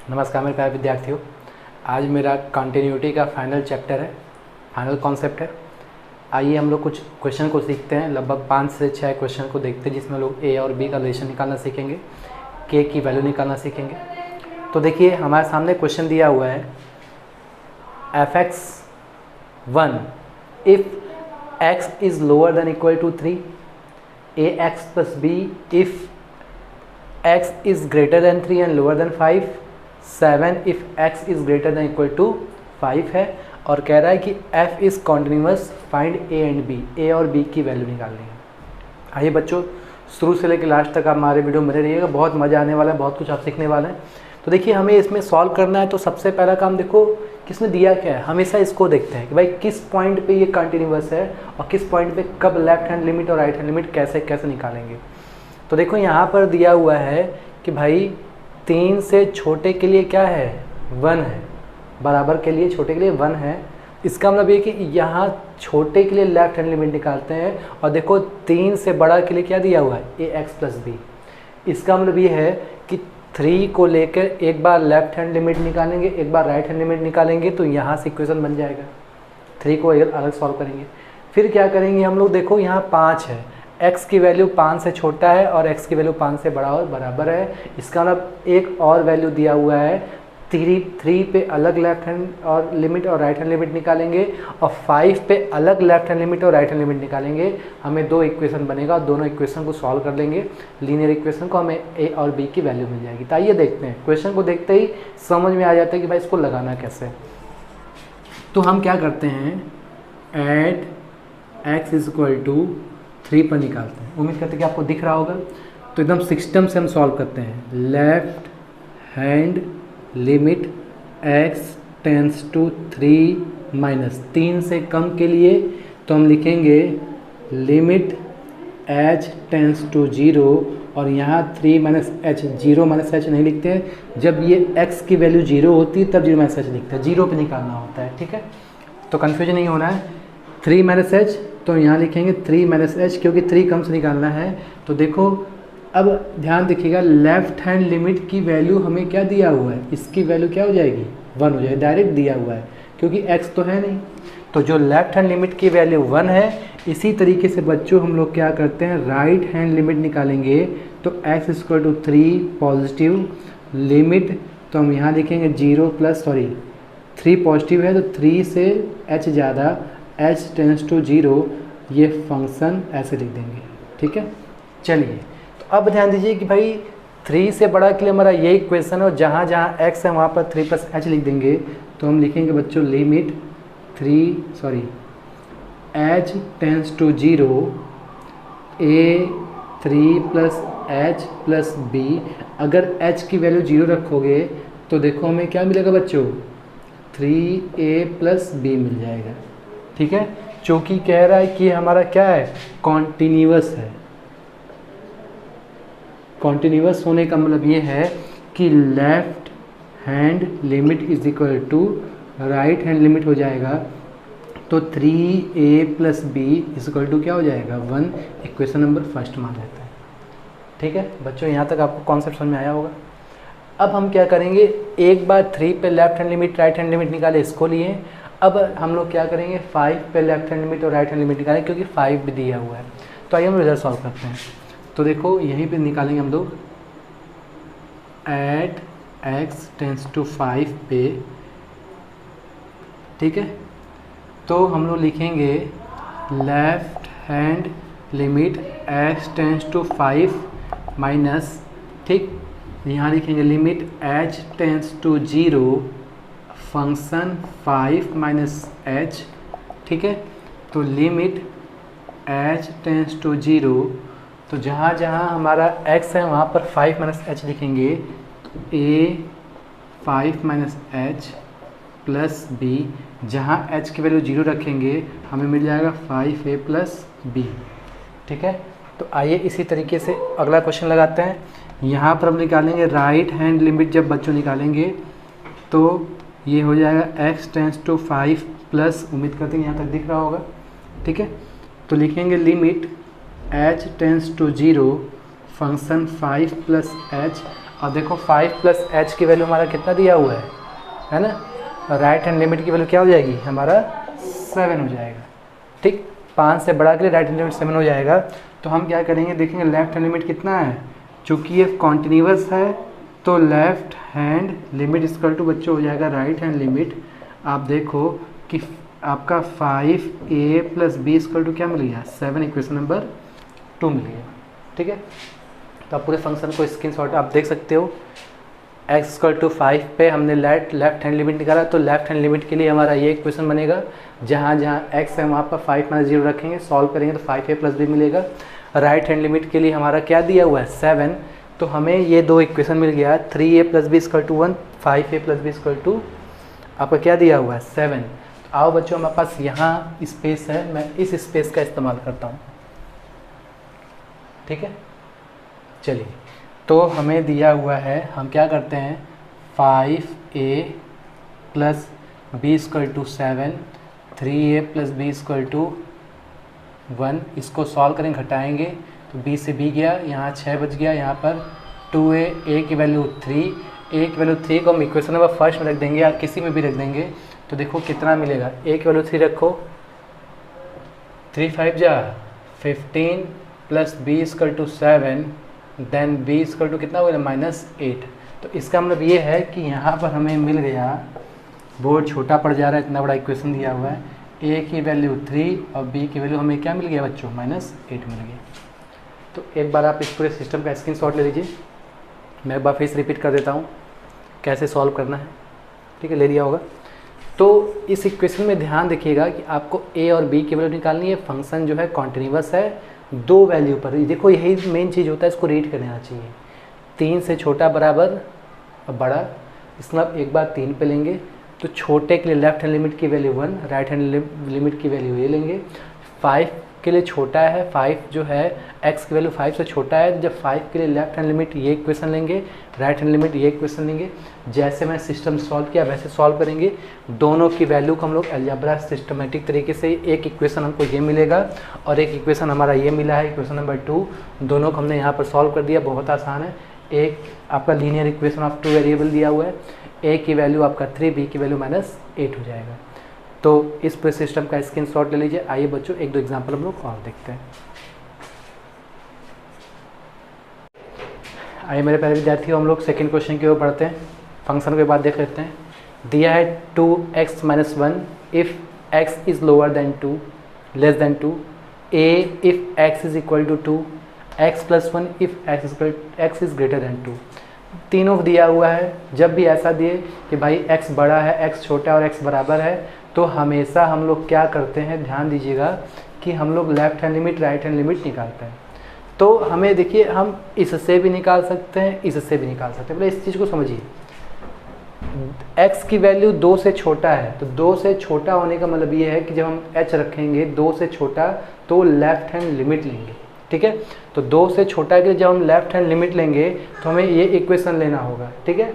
नमस्कार मेरे प्यारे विद्यार्थियों। आज मेरा कंटिन्यूटी का फाइनल चैप्टर है, फाइनल कॉन्सेप्ट है। आइए हम लोग कुछ क्वेश्चन को सीखते हैं। लगभग 5 से 6 क्वेश्चन को देखते हैं जिसमें लोग ए और बी का रिलेशन निकालना सीखेंगे, के की वैल्यू निकालना सीखेंगे। तो देखिए हमारे सामने क्वेश्चन दिया हुआ है fx1 if x is lower than equal to 3, ax plus b if x is greater than 3 and lower than 5, 7 if x is greater than equal to 5 है। और कह रहा है कि f is continuous, find a and b, a और b की value निकालनी है। आइए बच्चों, शुरू से लेकर लास्ट तक आप हमारे वीडियो में बने रहिएगा, बहुत मज़ा आने वाला है, बहुत कुछ आप सीखने वाले हैं। तो देखिए हमें इसमें सॉल्व करना है, तो सबसे पहला काम देखो किसने दिया क्या है। हमेशा इसको देखते हैं कि भाई किस पॉइंट पे ये कंटिन्यूस है और किस पॉइंट पे कब लेफ्ट हैंड लिमिट और राइट हैंड लिमिट कैसे निकालेंगे। तो देखो यहाँ पर दिया हुआ है कि भाई 3 से छोटे के लिए क्या है, 1 है, बराबर के लिए छोटे के लिए 1 है। इसका मतलब ये कि यहाँ छोटे के लिए लेफ्ट हैंड लिमिट निकालते हैं और देखो 3 से बड़ा के लिए क्या दिया हुआ है, ax प्लस b। इसका मतलब ये है कि 3 को लेकर एक बार लेफ्ट हैंड लिमिट निकालेंगे, एक बार राइट हैंड लिमिट निकालेंगे, तो यहाँ से इक्वेशन बन जाएगा। 3 को अलग सॉल्व करेंगे, फिर क्या करेंगे हम लोग, देखो यहाँ 5 है, x की वैल्यू 5 से छोटा है और x की वैल्यू 5 से बड़ा और बराबर है। इसका मतलब एक और वैल्यू दिया हुआ है, 3 पे अलग लेफ्ट हैंड और लिमिट और राइट हैंड लिमिट निकालेंगे और 5 पे अलग लेफ्ट हैंड लिमिट और राइट हैंड लिमिट निकालेंगे। हमें 2 इक्वेशन बनेगा और दोनों इक्वेशन को सॉल्व कर लेंगे, लीनियर इक्वेशन को, हमें a और b की वैल्यू मिल जाएगी। तो आइए देखते हैं, क्वेश्चन को देखते ही समझ में आ जाता है कि भाई इसको लगाना कैसे। तो हम क्या करते हैं, at x is equal to 3 पर निकालते हैं। उम्मीद करते हैं कि आपको दिख रहा होगा। तो एकदम सिस्टम से हम सॉल्व करते हैं। Left hand limit x tends to 3 minus 3 से कम के लिए तो हम लिखेंगे लिमिट h टेंस टू 0 और यहाँ 3 माइनस एच, 0 माइनस एच नहीं लिखते हैं। जब ये x की वैल्यू 0 होती है तब 0 माइनस एच लिखते हैं, 0 पे निकालना होता है, ठीक है। तो कन्फ्यूजन नहीं होना है। 3 माइनस एच तो यहाँ लिखेंगे 3 माइनस एच, क्योंकि 3 कम से निकालना है। तो देखो अब ध्यान देखिएगा, लेफ्ट हैंड लिमिट की वैल्यू हमें क्या दिया हुआ है, इसकी वैल्यू क्या हो जाएगी, 1 हो जाएगी, डायरेक्ट दिया हुआ है क्योंकि x तो है नहीं। तो जो लेफ्ट हैंड लिमिट की वैल्यू 1 है, इसी तरीके से बच्चों हम लोग क्या करते हैं, राइट हैंड लिमिट निकालेंगे। तो x equal to 3 positive limit, तो हम यहाँ लिखेंगे 3 पॉजिटिव है तो 3 से h ज़्यादा, h टेंस टू 0, ये फंक्शन ऐसे लिख देंगे, ठीक है। चलिए तो अब ध्यान दीजिए कि भाई 3 से बड़ा के लिए हमारा ये इक्वेशन है और जहाँ जहाँ x है वहाँ पर 3 प्लस h लिख देंगे। तो हम लिखेंगे बच्चों limit h tends to 0 a 3 plus h plus b। अगर h की वैल्यू 0 रखोगे तो देखो हमें क्या मिलेगा बच्चों, 3a प्लस b मिल जाएगा, ठीक है। चूँकि कह रहा है कि हमारा क्या है, कॉन्टिन्यूस है। कॉन्टिन्यूस होने का मतलब ये है कि left hand limit is equal to right hand limit हो जाएगा। तो 3a plus b is equal to क्या हो जाएगा, 1। इक्वेशन नंबर फर्स्ट मान लेता है, ठीक है बच्चों। यहाँ तक आपको कॉन्सेप्ट समझ में आया होगा। अब हम क्या करेंगे, एक बार 3 पे left hand limit right hand limit निकाले, इसको लिए। अब हम लोग क्या करेंगे, 5 पे लेफ्ट हैंड लिमिट और राइट हैंड लिमिट निकालें, क्योंकि 5 भी दिया हुआ है। तो आइए हम रिजल्ट सॉल्व करते हैं। तो देखो यहीं पे निकालेंगे हम लोग, एट x टेंस टू 5 पे, ठीक है। तो हम लोग लिखेंगे left hand limit x tends to 5 minus, ठीक, यहाँ लिखेंगे limit h tends to 0 function 5 minus h, ठीक है। तो लिमिट h टेंस टू 0, तो जहाँ जहाँ हमारा x है वहाँ पर 5 माइनस एच लिखेंगे। तो a 5 minus H plus b, जहाँ h की वैल्यू 0 रखेंगे हमें मिल जाएगा 5a प्लस b, ठीक है। तो आइए इसी तरीके से अगला क्वेश्चन लगाते हैं। यहाँ पर हम निकालेंगे राइट हैंड लिमिट। जब बच्चों निकालेंगे तो ये हो जाएगा x टेंस टू 5 प्लस, उम्मीद करते हैं यहाँ तक दिख रहा होगा, ठीक है। तो लिखेंगे limit h tends to 0 function 5 plus h। और देखो 5 प्लस एच की वैल्यू हमारा कितना दिया हुआ है ना, राइट हैंड लिमिट की वैल्यू क्या हो जाएगी हमारा 7 हो जाएगा। ठीक, 5 से बड़ा के लिए राइट हैंड लिमिट 7 हो जाएगा। तो हम क्या करेंगे, देखेंगे लेफ्ट हैंड लिमिट कितना है, चूँकि ये कॉन्टिन्यूस है तो left hand limit equal to बच्चों हो जाएगा राइट हैंड लिमिट। आप देखो कि आपका 5a plus b equal to क्या मिल गया 7, इक्वेशन नंबर 2 मिल गया। ठीक है, तो आप पूरे फंक्शन को स्क्रीनशॉट आप देख सकते हो। x इक्वल टू 5 पे हमने लेफ्ट हैंड लिमिट निकाला, तो लेफ्ट हैंड लिमिट के लिए हमारा ये इक्वेशन बनेगा, जहाँ जहाँ x है वहाँ पर 5 माइनस 0 रखेंगे, सॉल्व करेंगे तो 5a प्लस बी मिलेगा। राइट हैंड लिमिट के लिए हमारा क्या दिया हुआ है 7, तो हमें ये दो इक्वेशन मिल गया, 3a plus b equal to 1, 5a plus b equal to आपका क्या दिया हुआ है 7। तो आओ बच्चों, हमारे पास यहाँ स्पेस है, मैं इस स्पेस का इस्तेमाल करता हूँ। ठीक है, चलिए, तो हमें दिया हुआ है, हम क्या करते हैं 5a plus b equal to 7, 3a plus b equal to 1, इसको सॉल्व करेंगे, घटाएंगे तो b से b गया, यहाँ 6 बच गया, यहाँ पर 2a की वैल्यू 3, a की वैल्यू 3 को हम इक्वेशन नंबर फर्स्ट में रख देंगे या किसी में भी रख देंगे, तो देखो कितना मिलेगा, a की वैल्यू 3 रखो, 3 5 जा 15 plus b equal to 7, then b equal to कितना होगा -8। तो इसका मतलब ये है कि यहाँ पर हमें मिल गया, बोर्ड छोटा पड़ जा रहा है, इतना बड़ा इक्वेशन दिया हुआ है, a की वैल्यू 3 और b की वैल्यू हमें क्या मिल गया बच्चों -8 मिल गया। तो एक बार आप इस पूरे सिस्टम का स्क्रीनशॉट ले लीजिए, मैं एक बार फिर से रिपीट कर देता हूँ कैसे सॉल्व करना है। ठीक है, ले लिया होगा। तो इस इक्वेशन में ध्यान रखिएगा कि आपको a और b की वैल्यू निकालनी है, फंक्शन जो है कॉन्टिन्यूस है, दो वैल्यू पर। देखो यही मेन चीज़ होता है, इसको रीड कर लेना चाहिए, 3 से छोटा बराबर बड़ा, इसमें आप एक बार 3 पे लेंगे तो छोटे के लिए लेफ्ट हैंड लिमिट की वैल्यू 1, राइट हैंड लिमिट की वैल्यू ये लेंगे। 5 के लिए छोटा है, 5 जो है x की वैल्यू 5 से छोटा है, जब 5 के लिए लेफ्ट हैंड लिमिट ये इक्वेशन लेंगे, राइट हैंड लिमिट ये इक्वेशन लेंगे। जैसे मैं सिस्टम सॉल्व किया वैसे सॉल्व करेंगे, दोनों की वैल्यू को हम लोग अलजेब्रा सिस्टमेटिक तरीके से, एक इक्वेशन हमको ये मिलेगा और एक इक्वेशन हमारा ये मिला है, इक्वेशन नंबर 2, दोनों को हमने यहाँ पर सॉल्व कर दिया। बहुत आसान है, एक आपका लीनियर इक्वेशन ऑफ 2 वेरिएबल दिया हुआ है, a की वैल्यू आपका 3, b की वैल्यू -8 हो जाएगा। तो इस पूरे सिस्टम का स्क्रीनशॉट ले लीजिए। आइए बच्चों, एक दो एग्जांपल हम लोग और देखते हैं। आइए मेरे प्यारे विद्यार्थियों, हम लोग सेकंड क्वेश्चन की ओर बढ़ते हैं, फंक्शन के बाद देख लेते हैं। दिया है 2x - 1 if x is lower than 2 less than 2, a if x is equal to 2, x + 1 if x is greater than 2। तीनों दिया हुआ है। जब भी ऐसा दिए कि भाई x बड़ा है, x छोटा है और x बराबर है, तो हमेशा हम लोग क्या करते हैं, ध्यान दीजिएगा कि हम लोग left hand limit right hand limit निकालते हैं। तो हमें देखिए, हम इससे भी निकाल सकते हैं, इससे भी निकाल सकते हैं। पहले इस चीज़ को समझिए, x की वैल्यू 2 से छोटा है, तो 2 से छोटा होने का मतलब ये है कि जब हम h रखेंगे 2 से छोटा तो लेफ्ट हैंड लिमिट लेंगे। ठीक है, तो 2 से छोटा के लिए जब हम लेफ्ट हैंड लिमिट लेंगे तो हमें ये इक्वेशन लेना होगा। ठीक है,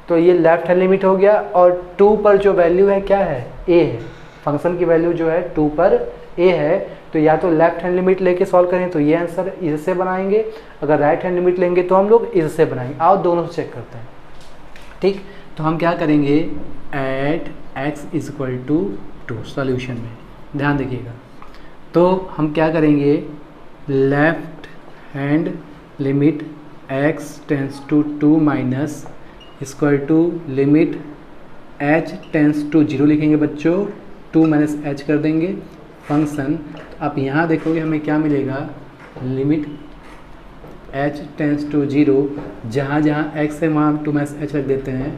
तो ये लेफ्ट हैंड लिमिट हो गया, और 2 पर जो वैल्यू है क्या है, a है, फंक्शन की वैल्यू जो है 2 पर a है। तो या तो लेफ्ट हैंड लिमिट लेके सॉल्व करें तो ये आंसर इससे बनाएंगे, अगर राइट हैंड लिमिट लेंगे तो हम लोग इससे बनाएंगे। आओ दोनों से चेक करते हैं। ठीक, तो हम क्या करेंगे, एट x = 2 सॉल्यूशन में ध्यान देखिएगा, तो हम क्या करेंगे, left hand limit x tends to 2 minus equal to limit h tends to 0 लिखेंगे बच्चों, 2 - h कर देंगे फंक्शन। तो आप यहाँ देखोगे हमें क्या मिलेगा, लिमिट h टेंस टू 0, जहाँ जहाँ x है वहाँ 2 - h रख देते हैं,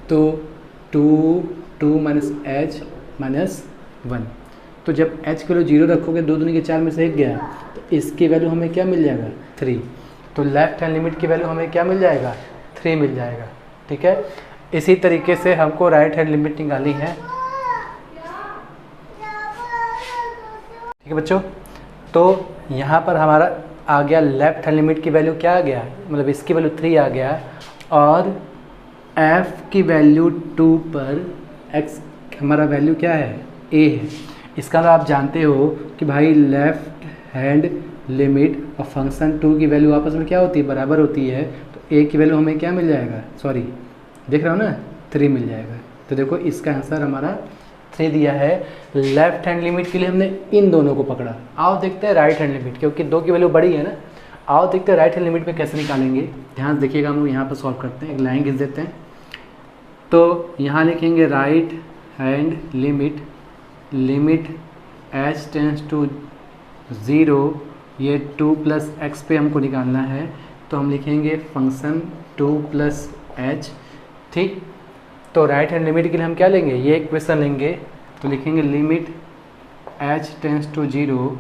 तो 2 - h -1। तो जब h की वैल्यू 0 रखोगे, 2 दूनी के 4 में से 1 गया, तो इसकी वैल्यू हमें क्या मिल जाएगा 3। तो लेफ्ट हैंड लिमिट की वैल्यू हमें क्या मिल जाएगा 3 मिल जाएगा। ठीक है, इसी तरीके से हमको राइट हैंड लिमिट निकालनी है। ठीक है बच्चों, तो यहाँ पर हमारा आ गया लेफ्ट हैंड लिमिट की वैल्यू क्या आ गया, मतलब इसकी वैल्यू 3 आ गया, और f की वैल्यू 2 पर x हमारा वैल्यू क्या है, a है। इसका आप जानते हो कि भाई लेफ्ट हैंड लिमिट और फंक्शन 2 की वैल्यू आपस में क्या होती है, बराबर होती है। तो ए की वैल्यू हमें क्या मिल जाएगा, सॉरी देख रहे हो ना, 3 मिल जाएगा। तो देखो इसका आंसर हमारा 3 दिया है। लेफ्ट हैंड लिमिट के लिए हमने इन दोनों को पकड़ा। आओ देखते हैं राइट हैंड लिमिट, क्योंकि 2 की वैल्यू बड़ी है ना। आओ देखते हैं राइट हैंड लिमिट में कैसे निकालेंगे। ध्यान देखिएगा, हम लोग यहाँ पर सॉल्व करते हैं, एक लाइन खींच देते हैं। तो यहाँ लिखेंगे right hand limit h tends to 0, ये 2 + x पे हमको निकालना है। तो हम लिखेंगे फंक्शन 2 + h, ठीक। तो राइट हैंड लिमिट के लिए हम क्या लेंगे, ये इक्वेशन लेंगे। तो लिखेंगे limit h tends to 0,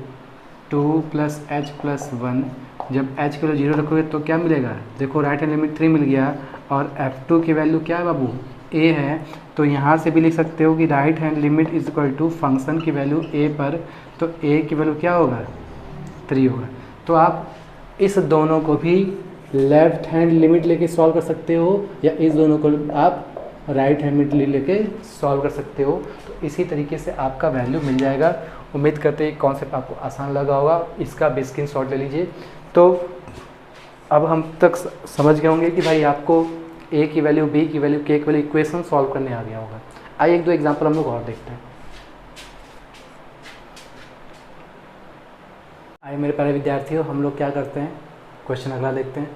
2 + h + 1। जब h के लिए 0 रखोगे तो क्या मिलेगा, देखो राइट हैंड लिमिट 3 मिल गया, और f2 की वैल्यू क्या है बाबू, a है। तो यहाँ से भी लिख सकते हो कि right hand limit is equal to function की वैल्यू a पर, तो a की वैल्यू क्या होगा, 3 होगा। तो आप इस दोनों को भी लेफ्ट हैंड लिमिट लेके सॉल्व कर सकते हो, या इस दोनों को आप राइट हैंड लिमिट लेके सॉल्व कर सकते हो। तो इसी तरीके से आपका वैल्यू मिल जाएगा। उम्मीद करते हैं कॉन्सेप्ट आपको आसान लगा होगा। इसका भी स्क्रीनशॉट ले लीजिए। तो अब हम तक समझ गए होंगे कि भाई आपको a की वैल्यू, b की वैल्यू, k की वैल्यू इक्वेशन सॉल्व करने आ गया होगा। आइए एक दो एग्जांपल हम लोग और देखते हैं। आइए मेरे प्यारे विद्यार्थियों, हम लोग क्या करते हैं, क्वेश्चन अगला देखते हैं।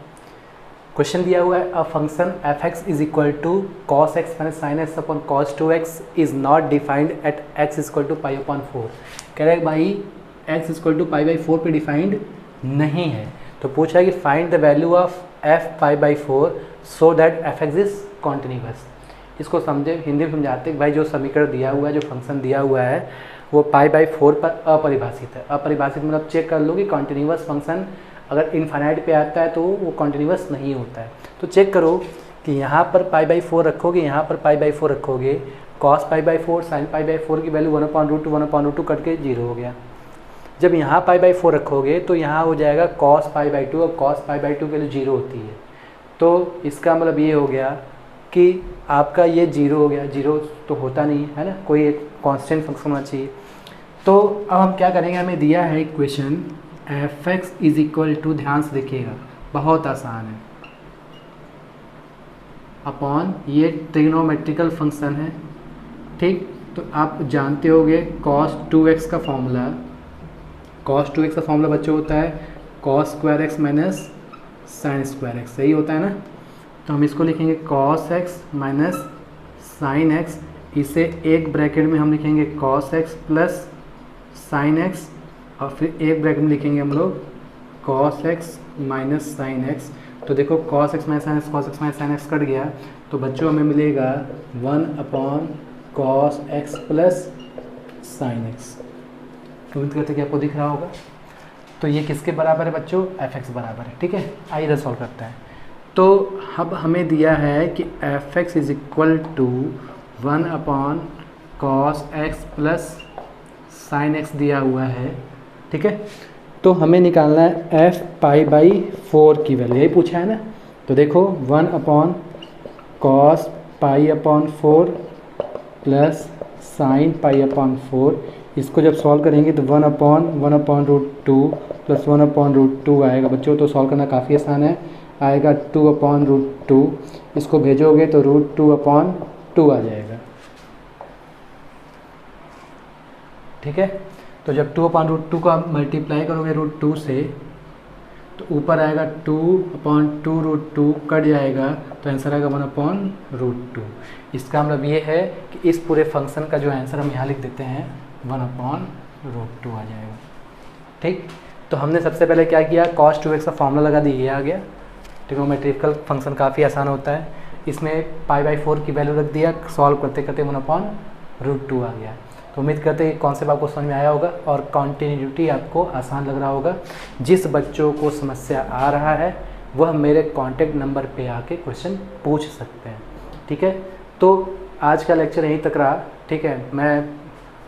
क्वेश्चन दिया हुआ है, a function f(x) is equal to cos x minus sine x upon cos 2x is not defined at x equal to π/4। कह रहे हैं भाई x इक्वल टू π/4 पे डिफाइंड नहीं है। तो पूछा है कि find the value of f π/4 so that f(x) is continuous. इसको समझे, हिंदी में समझाते हैं भाई जो समीकरण दिया हुआ है, जो फंक्शन दिया हुआ है वो π/4 पर अपरिभाषित है। अपरिभाषित मतलब चेक कर लो कि कॉन्टिन्यूअस फंक्शन अगर इनफाइनाइट पे आता है तो वो कॉन्टिन्यूअस नहीं होता है। तो चेक करो कि यहाँ पर π/4 रखोगे, यहाँ पर π/4 रखोगे, cos π/4 sin π/4 की वैल्यू 1/√2 कट के 0 हो गया। जब यहाँ π/4 रखोगे तो यहाँ हो जाएगा cos π/2, और cos π/2 की वैल्यू 0 होती है। तो इसका मतलब ये हो गया कि आपका ये 0 हो गया। 0 तो होता नहीं है ना, कोई एक कांस्टेंट फंक्शन होना चाहिए। तो अब हम क्या करेंगे, हमें दिया है equation f(x) is equal to, ध्यान से देखिएगा बहुत आसान है, अपॉन ये ट्रिग्नोमेट्रिकल फंक्शन है, ठीक। तो आप जानते होंगे cos 2x का फॉर्मूला, cos 2x का फॉर्मूला बच्चों होता है cos square x minus sine square x, सही होता है ना। तो हम इसको लिखेंगे cos x minus sine x, इसे एक ब्रैकेट में हम लिखेंगे cos x plus sine x, और फिर एक ब्रैकेट में लिखेंगे हम लोग cos x minus sine x। तो देखो cos x minus sine x, cos x minus sine x cut गया, तो बच्चों हमें मिलेगा 1/cos x plus sine x। उम्मीद करते कि आपको दिख रहा होगा। तो ये किसके बराबर है बच्चों, f(x) बराबर है, ठीक है। आइए इधर सॉल्व करते हैं। तो अब हमें दिया है कि f(x) is equal to 1/cos x plus sine x दिया हुआ है, ठीक है। तो हमें निकालना है f π/4 की वैल्यू, यही पूछा है ना। तो देखो 1/cos π/4 प्लस साइन π/4, इसको जब सॉल्व करेंगे तो 1/√2 प्लस 1/√2 आएगा बच्चों। तो सॉल्व करना काफ़ी आसान है, आएगा 2/√2, इसको भेजोगे तो √2/2 आ जाएगा, ठीक है। तो जब 2/√2 का मल्टीप्लाई करोगे √2 से तो ऊपर आएगा 2/2√2 कट जाएगा, तो आंसर आएगा 1/√2। इसका मतलब ये है कि इस पूरे फंक्शन का जो आंसर हम यहाँ लिख देते हैं 1/√2 आ जाएगा, ठीक। तो हमने सबसे पहले क्या किया, cos 2x का फॉर्मूला लगा दिया, ये आ गया। ट्रिग्नोमेट्रिकल फंक्शन काफ़ी आसान होता है, इसमें π/4 की वैल्यू रख दिया, सॉल्व करते करते 1/√2 आ गया। तो उम्मीद करते हैं कॉन्सेप्ट आपको समझ में आया होगा और कॉन्टिन्यूटी आपको आसान लग रहा होगा। जिस बच्चों को समस्या आ रहा है वह मेरे कॉन्टैक्ट नंबर पे आके क्वेश्चन पूछ सकते हैं, ठीक है। तो आज का लेक्चर यहीं तक रहा, ठीक है। मैं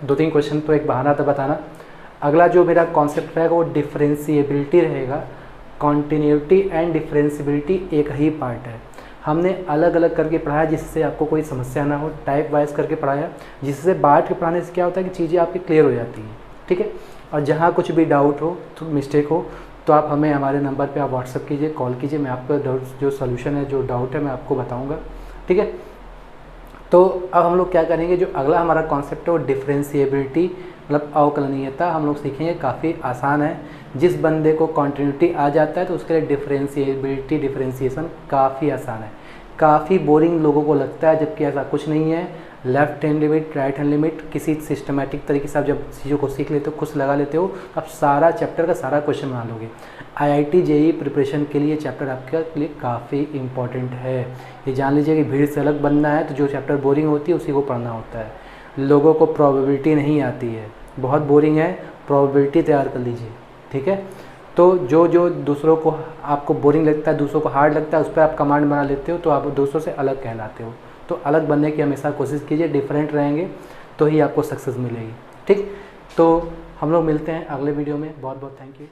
2-3 क्वेश्चन तो एक बहाना था बताना। अगला जो मेरा कॉन्सेप्ट रहेगा वो डिफरेंशिएबिलिटी रहेगा। कॉन्टिन्यूटी एंड डिफरेंशिएबिलिटी एक ही पार्ट है, हमने अलग अलग करके पढ़ाया जिससे आपको कोई समस्या ना हो, टाइप वाइज करके पढ़ाया, जिससे बांट के पढ़ाने से क्या होता है कि चीज़ें आपकी क्लियर हो जाती हैं, ठीक है। और जहाँ कुछ भी डाउट हो तो मिस्टेक हो तो आप हमें हमारे नंबर पे आप व्हाट्सअप कीजिए, कॉल कीजिए, मैं आपका जो सोल्यूशन है, जो डाउट है, मैं आपको बताऊँगा। ठीक है, तो अब हम लोग क्या करेंगे, जो अगला हमारा कॉन्सेप्ट है वो डिफरेंशिएबिलिटी, मतलब अवकलनीयता हम लोग सीखेंगे। काफ़ी आसान है, जिस बंदे को कॉन्टिन्यूटी आ जाता है तो उसके लिए डिफरेंशिएबिलिटी, डिफरेंशिएशन काफ़ी आसान है। काफ़ी बोरिंग लोगों को लगता है, जबकि ऐसा कुछ नहीं है। Left hand limit, right hand limit, किसी सिस्टमेटिक तरीके से आप जब चीज़ों को सीख लेते हो, खुद लगा लेते हो, आप सारा चैप्टर का सारा क्वेश्चन बना लोगे। IIT JEE प्रिपरेशन के लिए चैप्टर आपके लिए काफ़ी इंपॉर्टेंट है। ये जान लीजिए कि भीड़ से अलग बनना है तो जो चैप्टर बोरिंग होती है उसी को पढ़ना होता है। लोगों को प्रोबेबिलिटी नहीं आती है, बहुत बोरिंग है, प्रोबेबिलिटी तैयार कर लीजिए। ठीक है, तो जो जो दूसरों को आपको बोरिंग लगता है, दूसरों को हार्ड लगता है, उस पर आप कमांड बना लेते हो, तो आप दूसरों से अलग कहलाते हो। तो अलग बनने की हमेशा कोशिश कीजिए, डिफरेंट रहेंगे तो ही आपको सक्सेस मिलेगी। ठीक, तो हम लोग मिलते हैं अगले वीडियो में। बहुत बहुत थैंक यू।